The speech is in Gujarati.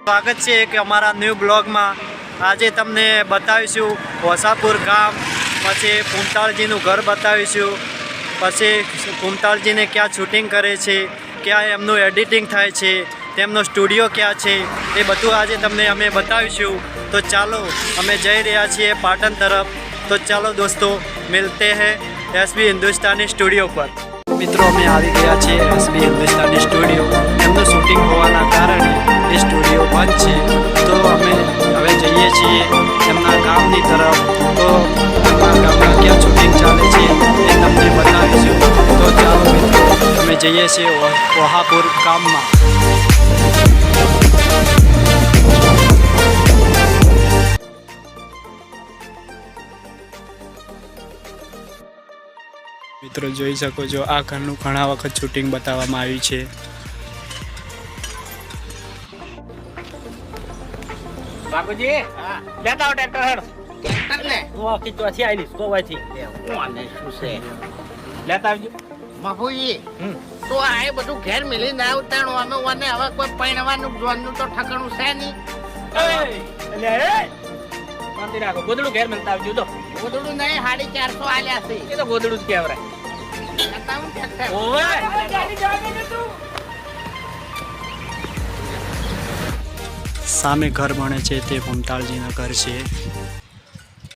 સ્વાગત છે કે અમારા ન્યૂ બ્લોગમાં। આજે તમને બતાવીશું વસાપુર ગામ, પછી કુંતાળજીનું ઘર બતાવીશું, પછી કુંતાળજીને ક્યાં શૂટિંગ કરે છે, ક્યાં એમનું એડિટિંગ થાય છે, તેમનો સ્ટુડિયો ક્યાં છે, એ બધું આજે તમને અમે બતાવીશું। તો ચાલો અમે જઈ રહ્યા છીએ પાટણ તરફ। તો ચાલો દોસ્તો, મિલતે હૈ એસબી હિન્દુસ્તાની સ્ટુડિયો પર। મિત્રો અમે આવી ગયા છીએ એસબી હિન્દુસ્તાની સ્ટુડિયો। એમનું શૂટિંગ હોવાના કારણે એ સ્ટુડિયો બંધ છે, તો અમે હવે જઈએ છીએ એમના ગામની તરફ। તો એમના ગામમાં ક્યાં શૂટિંગ ચાલે છે એ તમને બતાવીશું। તો ચાલો મિત્રો, અમે જઈએ છીએ વહાપુર ગામમાં। મિત્રો જોઈ શકો છો, આ ઘરનું ઘણા વખત શૂટિંગ બતાવવામાં આવ્યું છે। બાપુજી લેતા આવો ટ્રેક્ટર હેડ ટ્રેક્ટર ને હું કિચવાથી આવીશ કોવાથી કોને શું છે લેતા આવજો બાપુજી। તો આ એ બધું ઘેર મિલી ના ઉતાણું અમે ઓને હવે કોઈ પૈણવાનું જોવાનું તો ઠકાણું છે નહીં। લે શાંતિ રાખો, ગોદડું ઘેર મળતા આવજો। તો ગોદડું નહીં 450 આલ્યા છે। એ તો ગોદડું જ કહેવાય। લેતા આવું ટ્રેક્ટર। ઓવે સામે ઘર બને છે તે કુંતાળજીના ઘર છે।